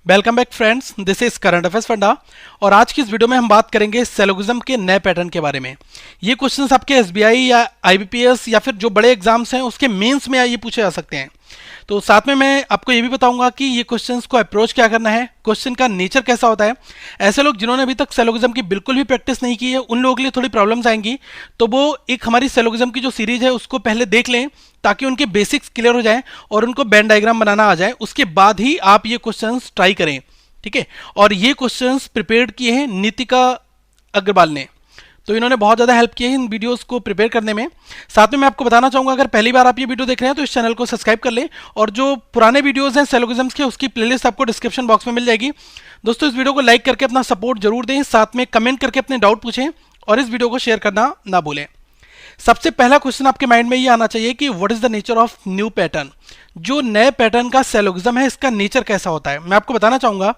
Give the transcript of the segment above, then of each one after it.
Welcome back friends, this is current affairs funda. और आज की इस वीडियो में हम बात करेंगे सिलोगिज्म के नए पैटर्न के बारे में। ये क्वेश्चंस आपके एसबीआई या आईबीपीएस या फिर जो बड़े एग्जाम्स हैं उसके मेंस में ये पूछे जा सकते हैं। तो साथ में मैं आपको ये भी बताऊंगा कि ये क्वेश्चंस को अप्रोच क्या करना है, क्वेश्चन का नेचर कैसा होता है। ऐसे लोग जिन्होंने अभी तक सिलोगिज्म की बिल्कुल भी प्रैक्टिस नहीं की है उन लोगों के लिए थोड़ी प्रॉब्लम्स आएंगी, तो वो एक हमारी सिलोगिज्म की जो सीरीज है उसको पहले देख लें ताकि उनके बेसिक्स क्लियर हो जाएं और उनको वेन डायग्राम बनाना आ जाए। उसके बाद ही आप ये क्वेश्चंस ट्राई करें, ठीक है। और ये क्वेश्चंस प्रिपेयर्ड किए हैं नीतिका अग्रवाल ने, तो इन्होंने बहुत ज़्यादा हेल्प की है इन वीडियोस को प्रिपेयर करने में। साथ में मैं आपको बताना चाहूँगा, अगर पहली बार आप ये वीडियो देख रहे हैं तो इस चैनल को सब्सक्राइब कर लें, और जो पुराने वीडियोस हैं सिलोगिज्म्स के उसकी प्लेलिस्ट आपको डिस्क्रिप्शन बॉक्स में मिल जाएगी। दोस्तों, इस वीडियो को लाइक करके अपना सपोर्ट जरूर दें, साथ में कमेंट करके अपने डाउट पूछें और इस वीडियो को शेयर करना ना भूलें। सबसे पहला क्वेश्चन आपके माइंड में ये आना चाहिए कि what is the nature of new pattern. जो नए पैटर्न का सिलोगिज्म है इसका नेचर कैसा होता है, मैं आपको बताना चाहूँगा।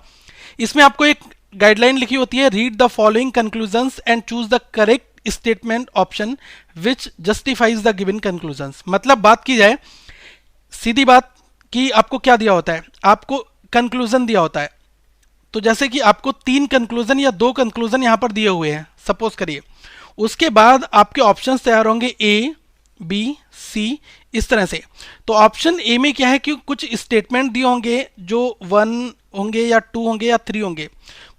इसमें आपको एक गाइडलाइन लिखी होती है, read the following conclusions and choose the correct statement option which justifies the given conclusions. मतलब बात की जाए सीधी बात कि आपको क्या दिया होता है, आपको कंक्लूजन दिया होता है। तो जैसे कि आपको 3 कंक्लूजन या 2 कंक्लूजन यहां पर दिए हुए हैं सपोज करिए, उसके बाद आपके ऑप्शंस तैयार होंगे ए बी सी इस तरह से। तो ऑप्शन ए में क्या है कि कुछ स्टेटमेंट दिए होंगे जो 1 होंगे या 2 होंगे या 3 होंगे,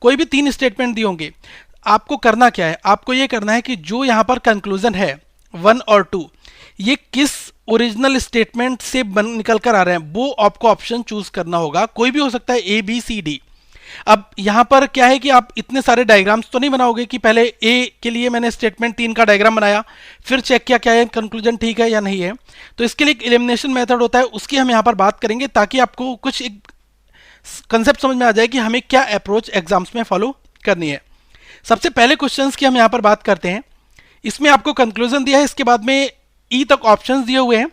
कोई भी 3 स्टेटमेंट दिए होंगे। आपको करना क्या है, आपको ये करना है कि जो यहाँ पर कंक्लूजन है 1 और 2 ये किस ओरिजिनल स्टेटमेंट से निकल कर आ रहे हैं वो आपको ऑप्शन चूज करना होगा। कोई भी हो सकता है, ए बी सी डी। अब यहां पर क्या है कि आप इतने सारे डायग्राम्स तो नहीं बनाओगे कि पहले ए के लिए मैंने स्टेटमेंट 3 का डायग्राम बनाया फिर चेक किया क्या है कंक्लूजन ठीक है या नहीं है। तो इसके लिए एक एलिमिनेशन मेथड होता है, उसकी हम यहां पर बात करेंगे ताकि आपको कुछ एक कंसेप्ट समझ में आ जाए कि हमें क्या अप्रोच एग्जाम्स में फॉलो करनी है। सबसे पहले क्वेश्चंस की हम यहां पर बात करते हैं। इसमें आपको कंक्लूजन दिया है, इसके बाद में ई तक ऑप्शंस दिए हुए हैं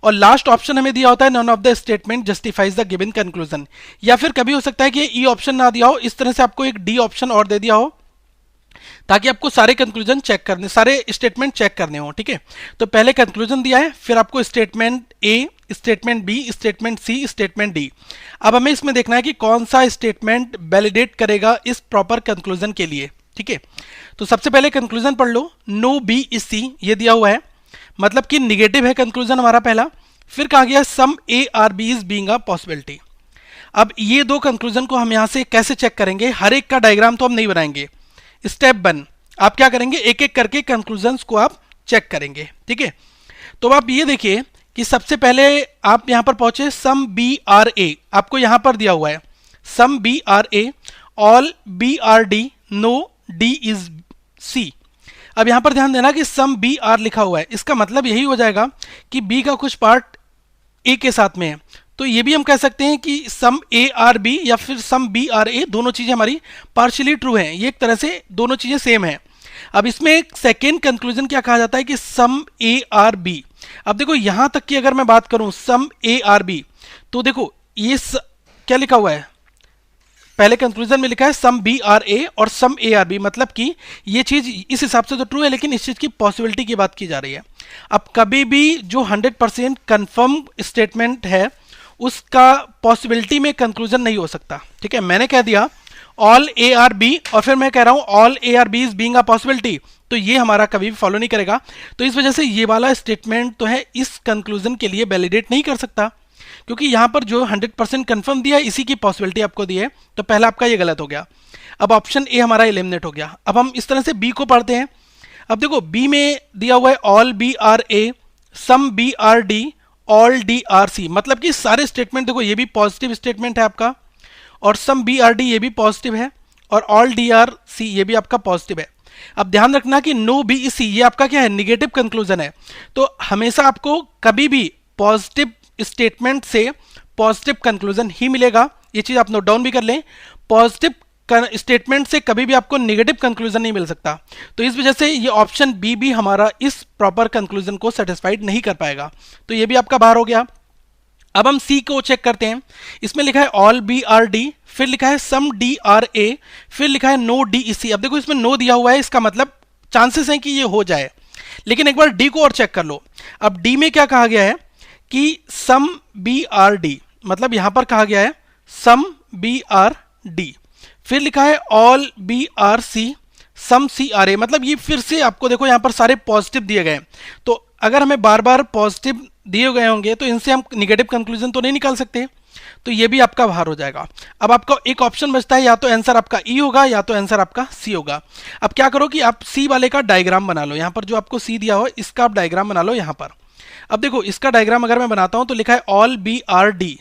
और लास्ट ऑप्शन हमें दिया होता है none of the statement justifies the given conclusion. या फिर कभी हो सकता है कि ई ऑप्शन ना दिया हो, इस तरह से आपको एक डी ऑप्शन और दे दिया हो ताकि आपको सारे कंक्लूजन चेक करने, सारे स्टेटमेंट चेक करने हो, ठीक है। तो पहले कंक्लूजन दिया है, फिर आपको statement A, statement B, statement C, statement D. अब हमें इसमें देखना है कि कौन सा स्टेटमेंट वैलिडेट करेगा इस प्रॉपर कंक्लूजन के लिए, ठीक है। तो सबसे पहले कंक्लूजन पढ़ लो, नो बी इज सी, ये दिया हुआ है, मतलब कि निगेटिव है कंक्लूजन हमारा पहला। फिर कहा गया some A are B is being a possibility. अब ये 2 कंक्लूजन को हम यहां से कैसे चेक करेंगे, हर एक का डायग्राम तो हम नहीं बनाएंगे। स्टेप 1 आप क्या करेंगे, एक एक करके कंक्लूजन्स को आप चेक करेंगे, ठीक है। तो आप ये देखिए कि सबसे पहले आप यहां पर पहुंचे, सम बी आर ए आपको यहां पर दिया हुआ है, some B are A, all B are D, no D is C. अब यहां पर ध्यान देना कि सम बी आर लिखा हुआ है, इसका मतलब यही हो जाएगा कि बी का कुछ पार्ट ए के साथ में है। तो ये भी हम कह सकते हैं कि सम ए आर बी या फिर सम बी आर ए, दोनों चीजें हमारी पार्शियली ट्रू हैं, ये एक तरह से दोनों चीजें सेम है। अब इसमें एक सेकेंड कंक्लूजन क्या कहा जाता है कि सम ए आर बी। अब देखो यहां तक की अगर मैं बात करूं सम ए आर बी, तो देखो ये क्या लिखा हुआ है, पहले कंक्लूजन में लिखा है सम बी आर ए और सम ए आर बी, मतलब कि ये चीज इस हिसाब से तो ट्रू है लेकिन इस चीज की पॉसिबिलिटी की बात की जा रही है। अब कभी भी जो 100% कंफर्म स्टेटमेंट है उसका पॉसिबिलिटी में कंक्लूजन नहीं हो सकता, ठीक है। मैंने कह दिया ऑल ए आर बी और फिर मैं कह रहा हूं all A are B is being a possibility, तो ये हमारा कभी भी फॉलो नहीं करेगा। तो इस वजह से ये वाला स्टेटमेंट तो है इस कंक्लूजन के लिए वैलिडेट नहीं कर सकता, क्योंकि यहां पर जो 100% कंफर्म दिया है इसी की पॉसिबिलिटी आपको दी है, तो पहला आपका ये गलत हो गया। अब ऑप्शन ए हमारा एलिमिनेट हो गया। अब हम इस तरह से बी को पढ़ते हैं। अब देखो बी में दिया हुआ है all B are A, some B are D, all D are C, मतलब कि सारे स्टेटमेंट देखो ये भी पॉजिटिव स्टेटमेंट है आपका, और सम बी आर डी ये भी पॉजिटिव है, और ऑल डी आर सी ये भी आपका पॉजिटिव है। अब ध्यान रखना कि नो बी सी ये आपका क्या है, निगेटिव कंक्लूजन है। तो हमेशा आपको कभी भी पॉजिटिव स्टेटमेंट से पॉजिटिव कंक्लूजन ही मिलेगा, ये चीज आप नोट डाउन भी कर लें। पॉजिटिव स्टेटमेंट से कभी भी आपको नेगेटिव कंक्लूजन नहीं मिल सकता। तो इस वजह से ये ऑप्शन बी भी हमारा इस प्रॉपर कंक्लूजन को सेटिस्फाइड नहीं कर पाएगा, तो ये भी आपका बाहर हो गया। अब हम सी को चेक करते हैं। इसमें लिखा है ऑल बी आर डी, फिर लिखा है सम डी आर ए, फिर लिखा है नो डी ई सी। अब देखो इसमें नो दिया हुआ है, इसका मतलब चांसेस हैं कि ये हो जाए, लेकिन एक बार डी को और चेक कर लो। अब डी में क्या कहा गया है कि सम बी आर डी, मतलब यहां पर कहा गया है सम बी आर डी, फिर लिखा है all B are C, some C are A. मतलब ये फिर से आपको देखो यहाँ पर सारे पॉजिटिव दिए गए हैं, तो अगर हमें बार बार पॉजिटिव दिए गए होंगे तो इनसे हम निगेटिव कंक्लूजन तो नहीं निकाल सकते, तो ये भी आपका बाहर हो जाएगा। अब आपका एक ऑप्शन बचता है, या तो आंसर आपका ई होगा या तो आंसर आपका सी होगा। अब क्या करो कि आप सी वाले का डायग्राम बना लो, यहाँ पर जो आपको सी दिया हो इसका आप डायग्राम बना लो यहाँ पर। अब देखो इसका डायग्राम अगर मैं बनाता हूँ तो लिखा है ऑल बी आर डी,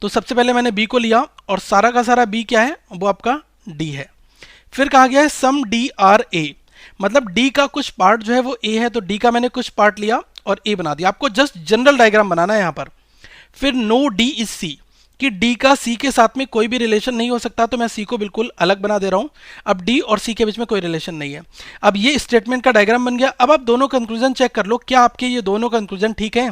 तो सबसे पहले मैंने बी को लिया और सारा का सारा बी क्या है वो आपका डी है। फिर कहा गया है सम डी आर ए, मतलब डी का कुछ पार्ट जो है वो ए है, तो डी का मैंने कुछ पार्ट लिया और ए बना दिया। आपको जस्ट जनरल डायग्राम बनाना है यहाँ पर। फिर नो डी इज सी, कि डी का सी के साथ में कोई भी रिलेशन नहीं हो सकता, तो मैं सी को बिल्कुल अलग बना दे रहा हूं। अब डी और सी के बीच में कोई रिलेशन नहीं है। अब ये स्टेटमेंट का डायग्राम बन गया। अब आप दोनों कंक्लूजन चेक कर लो, क्या आपके ये दोनों कंक्लूजन ठीक है।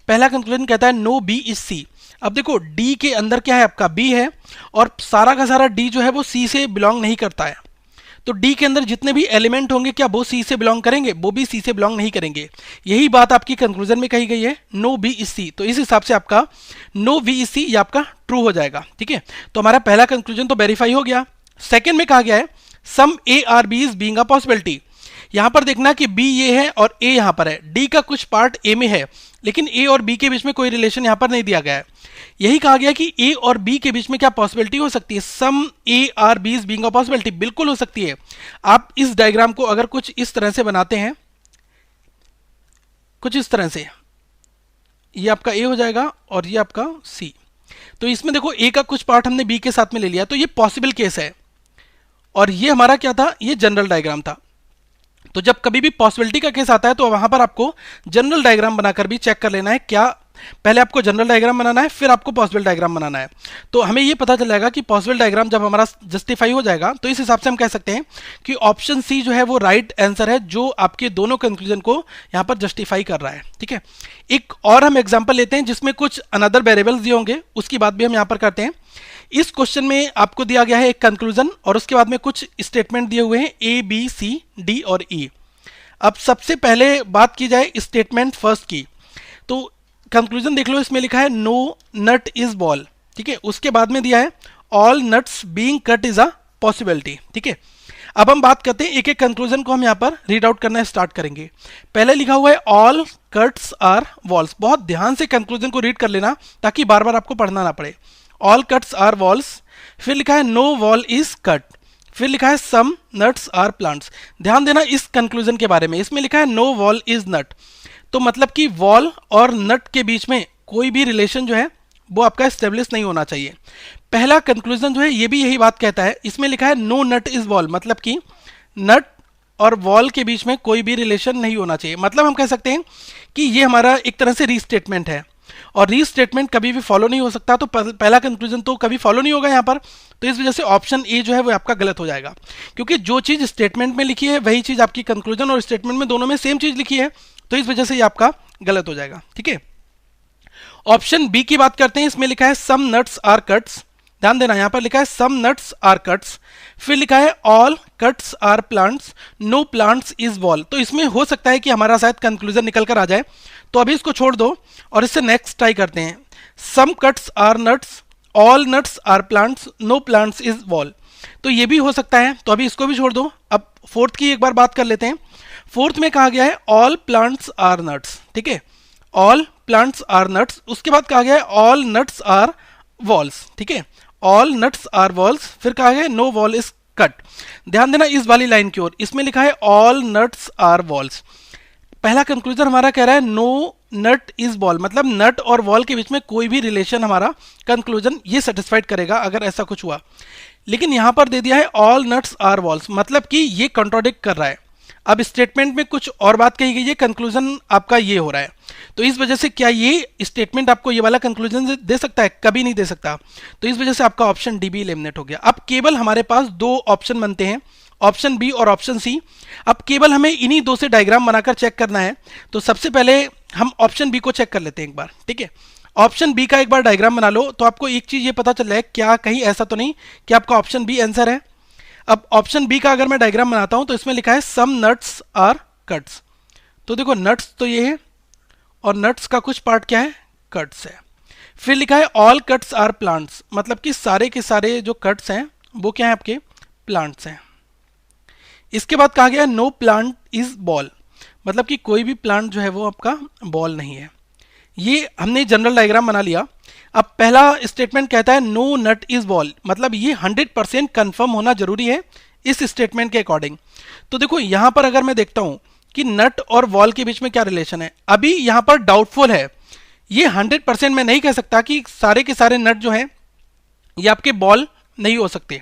पहला कंक्लूजन कहता है नो बी इज सी। अब देखो डी के अंदर क्या है आपका बी है, और सारा का सारा डी जो है वो सी से बिलोंग नहीं करता है, तो डी के अंदर जितने भी एलिमेंट होंगे क्या वो सी से बिलोंग करेंगे, वो भी सी से बिलोंग नहीं करेंगे। यही बात आपकी कंक्लूजन में कही गई है, नो बी इज सी। तो इस हिसाब से आपका नो बी इज सी ये आपका ट्रू हो जाएगा। ठीक है, तो हमारा पहला कंक्लूजन तो वेरीफाई हो गया। सेकेंड में कहा गया है some A are B is being a possibility. यहां पर देखना कि बी ये है और ए यहां पर है, डी का कुछ पार्ट ए में है, लेकिन ए और बी के बीच में कोई रिलेशन यहां पर नहीं दिया गया है। यही कहा गया कि ए और बी के बीच में क्या पॉसिबिलिटी हो सकती है, some A are B is being a possibility, बिल्कुल हो सकती है। आप इस डायग्राम को अगर कुछ इस तरह से बनाते हैं, कुछ इस तरह से, ये आपका ए हो जाएगा और ये आपका सी। तो इसमें देखो ए का कुछ पार्ट हमने बी के साथ में ले लिया, तो ये पॉसिबल केस है। और ये हमारा क्या था, ये जनरल डायग्राम था। तो जब कभी भी पॉसिबिलिटी का केस आता है तो वहां पर आपको जनरल डायग्राम बनाकर भी चेक कर लेना है, क्या पहले आपको जनरल डायग्राम बनाना है फिर आपको पॉसिबल डायग्राम बनाना है। तो हमें ये पता चल जाएगा कि पॉसिबल डायग्राम जब हमारा जस्टिफाई हो जाएगा तो इस हिसाब से हम कह सकते हैं कि ऑप्शन सी जो है वो राइट आंसर है, जो आपके दोनों कंक्लूजन को यहाँ पर जस्टिफाई कर रहा है। ठीक है, एक और हम एग्जाम्पल लेते हैं जिसमें कुछ अनदर वेरिएबल्स दिए होंगे, उसकी बात भी हम यहाँ पर करते हैं। इस क्वेश्चन में आपको दिया गया है एक कंक्लूजन और उसके बाद में कुछ स्टेटमेंट दिए हुए हैं ए बी सी डी और ई। अब सबसे पहले बात की जाए स्टेटमेंट फर्स्ट की, तो कंक्लूजन देख लो, इसमें लिखा है नो नट इज बॉल। ठीक है, उसके बाद में दिया है all nuts being cut is a possibility. ठीक है, अब हम बात करते हैं एक एक कंक्लूजन को हम यहाँ पर रीड आउट करना स्टार्ट करेंगे। पहले लिखा हुआ है ऑल कट्स आर वॉल्स। बहुत ध्यान से कंक्लूजन को रीड कर लेना ताकि बार बार आपको पढ़ना ना पड़े। ऑल कट्स आर वॉल्स, फिर लिखा है नो वॉल इज कट, फिर लिखा है सम नट्स आर प्लांट्स। ध्यान देना इस कंक्लूजन के बारे में, इसमें लिखा है नो वॉल इज नट, तो मतलब कि वॉल और नट के बीच में कोई भी रिलेशन जो है वो आपका एस्टेब्लिश नहीं होना चाहिए। पहला कंक्लूजन जो है ये भी यही बात कहता है, इसमें लिखा है नो नट इज वॉल, मतलब कि नट और वॉल के बीच में कोई भी रिलेशन नहीं होना चाहिए। मतलब हम कह सकते हैं कि ये हमारा एक तरह से रीस्टेटमेंट है, और रीस्टेटमेंट कभी भी फॉलो नहीं हो सकता, तो पहला कंक्लूजन तो कभी फॉलो नहीं होगा यहाँ पर। तो इस वजह से ऑप्शन ए जो है वो आपका गलत हो जाएगा, क्योंकि जो चीज़ स्टेटमेंट में लिखी है वही चीज़ आपकी कंक्लूजन और स्टेटमेंट में दोनों में सेम चीज़ लिखी है, तो इस वजह से ये आपका गलत हो जाएगा। ठीक है, ऑप्शन बी की बात करते हैं, इसमें लिखा है सम नट्स आर कट्स। ध्यान देना यहाँ पर लिखा है सम नट्स आर कट्स, फिर लिखा है all cuts are plants, no plants is wall. तो इसमें हो सकता है कि हमारा शायद कंक्लूजन निकल कर आ जाए, तो अभी इसको छोड़ दो और इससे नेक्स्ट ट्राई करते हैं। Some cuts are nuts, all nuts are plants, no plants is wall. तो ये भी हो सकता है, तो अभी इसको भी छोड़ दो। अब फोर्थ की एक बार बात कर लेते हैं। फोर्थ में कहा गया है ऑल प्लांट्स आर नट्स। ठीक है, ऑल प्लांट्स आर नट्स, उसके बाद कहा गया है ऑल नट्स आर वॉल्स। ठीक है, ऑल नट्स आर वॉल्स, फिर कहा गया है नो वॉल इज कट। ध्यान देना इस वाली लाइन की ओर, इसमें लिखा है ऑल नट्स आर वॉल्स। पहला कंक्लूजन हमारा कह रहा है नो नट इज वॉल, मतलब नट और वॉल के बीच में कोई भी रिलेशन हमारा कंक्लूजन ये सेटिस्फाइड करेगा अगर ऐसा कुछ हुआ। लेकिन यहां पर दे दिया है ऑल नट्स आर वॉल्स, मतलब कि ये कंट्रोडिक्ट कर रहा है। अब स्टेटमेंट में कुछ और बात कही गई है, कंक्लूजन आपका ये हो रहा है, तो इस वजह से क्या ये स्टेटमेंट आपको ये वाला कंक्लूजन दे सकता है? कभी नहीं दे सकता। तो इस वजह से आपका ऑप्शन डी भी एलिमिनेट हो गया। अब केवल हमारे पास दो ऑप्शन बनते हैं, ऑप्शन बी और ऑप्शन सी। अब केवल हमें इन्हीं दो से डायग्राम बनाकर चेक करना है। तो सबसे पहले हम ऑप्शन बी को चेक कर लेते हैं एक बार। ठीक है, ऑप्शन बी का एक बार डायग्राम बना लो, तो आपको एक चीज ये पता चल रहा है, क्या कहीं ऐसा तो नहीं कि आपका ऑप्शन बी आंसर है। अब ऑप्शन बी का अगर मैं डायग्राम बनाता हूं तो इसमें लिखा है सम नट्स आर कट्स। तो देखो नट्स तो ये है और नट्स का कुछ पार्ट क्या है, कट्स है। फिर लिखा है ऑल कट्स आर प्लांट्स, मतलब कि सारे के सारे जो कट्स हैं वो क्या है आपके प्लांट्स हैं। इसके बाद कहा गया है नो प्लांट इज बॉल, मतलब कि कोई भी प्लांट जो है वो आपका बॉल नहीं है। ये हमने जनरल डायग्राम बना लिया। अब पहला स्टेटमेंट कहता है नो नट इज बॉल, मतलब ये 100% कंफर्म होना जरूरी है इस स्टेटमेंट के अकॉर्डिंग। तो देखो यहां पर अगर मैं देखता हूं कि नट और बॉल के बीच में क्या रिलेशन है, अभी यहां पर डाउटफुल है। ये 100% मैं नहीं कह सकता कि सारे के सारे नट जो हैं ये आपके बॉल नहीं हो सकते,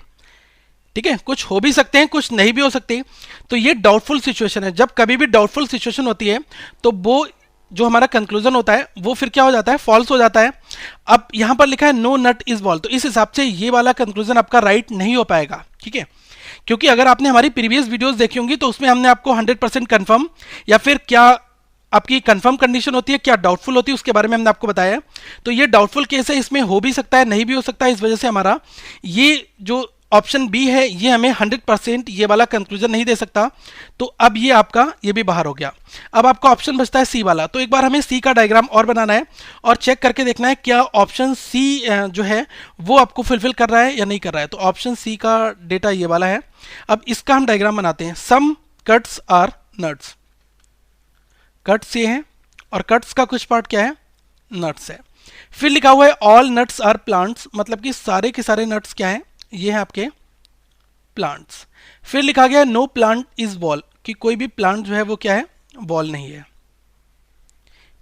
ठीक है, कुछ हो भी सकते हैं कुछ नहीं भी हो सकते। तो ये डाउटफुल सिचुएशन है। जब कभी भी डाउटफुल सिचुएशन होती है तो वो जो हमारा कंक्लूजन होता है वो फिर क्या हो जाता है, फॉल्स हो जाता है। अब यहां पर लिखा है नो नट इज बॉल, तो इस हिसाब से ये वाला कंक्लूजन आपका राइट नहीं हो पाएगा, ठीक है। क्योंकि अगर आपने हमारी प्रीवियस वीडियोस देखी होंगी तो उसमें हमने आपको 100% कंफर्म या फिर क्या आपकी कंफर्म कंडीशन होती है, क्या डाउटफुल होती है, उसके बारे में हमने आपको बताया। तो ये डाउटफुल केस है, इसमें हो भी सकता है नहीं भी हो सकता है। इस वजह से हमारा ये जो ऑप्शन बी है ये हमें 100% ये वाला कंक्लूजन नहीं दे सकता। तो अब ये आपका ये भी बाहर हो गया। अब आपका ऑप्शन बचता है सी वाला। तो एक बार हमें सी का डायग्राम और बनाना है और चेक करके देखना है क्या ऑप्शन सी जो है वो आपको फुलफिल कर रहा है या नहीं कर रहा है। तो ऑप्शन सी का डेटा ये वाला है। अब इसका हम डायग्राम बनाते हैं। Some cuts are nuts, cuts ये हैं और कट्स का कुछ पार्ट क्या है, नट्स है। फिर लिखा हुआ है ऑल नट्स आर प्लांट्स, मतलब कि सारे के सारे नट्स क्या हैं, ये है आपके प्लांट्स। फिर लिखा गया नो प्लांट इज बॉल, कि कोई भी प्लांट जो है वो क्या है, बॉल नहीं है,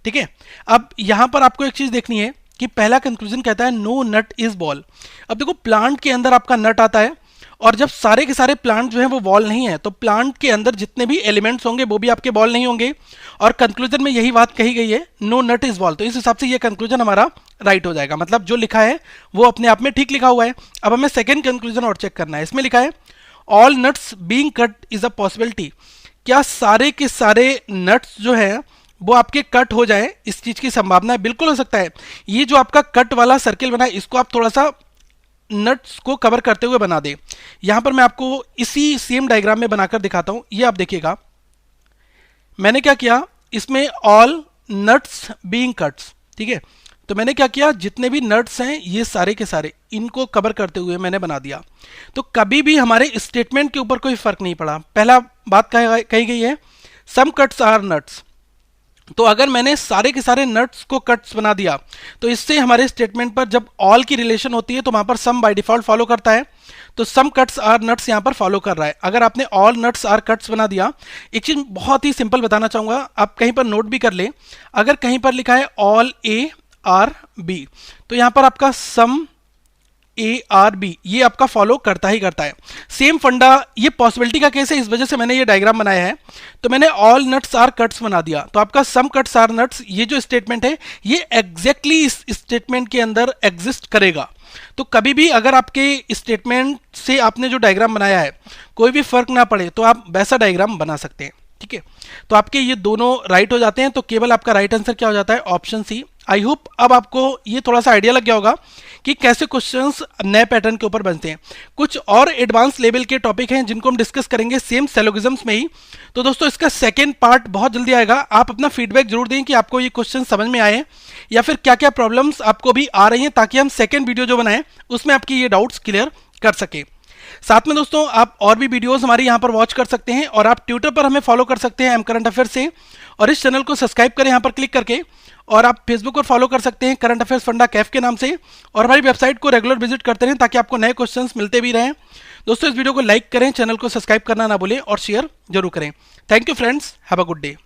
ठीक है। अब यहां पर आपको एक चीज देखनी है कि पहला कंक्लूजन कहता है नो नट इज बॉल। अब देखो प्लांट के अंदर आपका नट आता है और जब सारे के सारे प्लांट जो है वो बॉल नहीं है तो प्लांट के अंदर जितने भी एलिमेंट्स होंगे वो भी आपके बॉल नहीं होंगे। और कंक्लूजन में यही बात कही गई है नो नट इज बॉल, तो इस हिसाब से ये कंक्लूजन हमारा राइट हो जाएगा। मतलब जो लिखा है वो अपने आप में ठीक लिखा हुआ है। अब हमें सेकेंड कंक्लूजन और चेक करना है। इसमें लिखा है all nuts being cut is a possibility, क्या सारे के सारे नट्स जो है वो आपके कट हो जाए, इस चीज की संभावना है, बिल्कुल हो सकता है। ये जो आपका कट वाला सर्किल बना है इसको आप थोड़ा सा नट्स को कवर करते हुए बना दे। यहां पर मैं आपको इसी सेम डायग्राम में बनाकर दिखाता हूं। ये आप देखिएगा मैंने क्या किया, इसमें ऑल नट्स बीइंग कट्स, ठीक है। तो मैंने क्या किया, जितने भी नट्स हैं ये सारे के सारे इनको कवर करते हुए मैंने बना दिया। तो कभी भी हमारे स्टेटमेंट के ऊपर कोई फर्क नहीं पड़ा। पहला बात कही गई है सम कट्स आर नट्स, तो अगर मैंने सारे के सारे नट्स को कट्स बना दिया तो इससे हमारे स्टेटमेंट पर जब ऑल की रिलेशन होती है तो वहां पर सम बाय डिफॉल्ट फॉलो करता है। तो सम कट्स आर नट्स यहां पर फॉलो कर रहा है। अगर आपने ऑल नट्स आर कट्स बना दिया, एक चीज बहुत ही सिंपल बताना चाहूंगा, आप कहीं पर नोट भी कर ले। अगर कहीं पर लिखा है ऑल ए आर बी तो यहां पर आपका सम ए आर बी ये आपका फॉलो करता ही करता है। सेम फंडा, ये पॉसिबिलिटी का केस है, इस वजह से मैंने ये डायग्राम बनाया है। तो मैंने ऑल नट्स आर कट्स बना दिया तो आपका सम कट्स आर नट्स ये जो स्टेटमेंट है ये एग्जैक्टली इस स्टेटमेंट के अंदर एग्जिस्ट करेगा। तो कभी भी अगर आपके स्टेटमेंट से आपने जो डायग्राम बनाया है कोई भी फर्क ना पड़े तो आप वैसा डायग्राम बना सकते हैं, ठीक है। तो आपके ये दोनों राइट हो जाते हैं। तो केवल आपका राइट आंसर क्या हो जाता है, ऑप्शन सी। आई होप अब आपको ये थोड़ा सा आइडिया लग गया होगा कि कैसे क्वेश्चंस नए पैटर्न के ऊपर बनते हैं। कुछ और एडवांस लेवल के टॉपिक हैं जिनको हम डिस्कस करेंगे सेम सिलोगिज्म्स में ही। तो दोस्तों इसका सेकंड पार्ट बहुत जल्दी आएगा। आप अपना फीडबैक जरूर दें कि आपको ये क्वेश्चन समझ में आए या फिर क्या क्या प्रॉब्लम्स आपको भी आ रही हैं, ताकि हम सेकेंड वीडियो जो बनाएं उसमें आपकी ये डाउट्स क्लियर कर सके। साथ में दोस्तों आप और भी वीडियोस हमारी यहाँ पर वॉच कर सकते हैं और आप ट्विटर पर हमें फॉलो कर सकते हैं एम करंट अफेयर से, और इस चैनल को सब्सक्राइब करें यहाँ पर क्लिक करके। और आप फेसबुक पर फॉलो कर सकते हैं करंट अफेयर्स फंडा कैफ के नाम से, और हमारी वेबसाइट को रेगुलर विजिट करते रहें ताकि आपको नए क्वेश्चंस मिलते भी रहें। दोस्तों इस वीडियो को लाइक करें, चैनल को सब्सक्राइब करना ना भूलें और शेयर जरूर करें। Thank you friends, have a good day.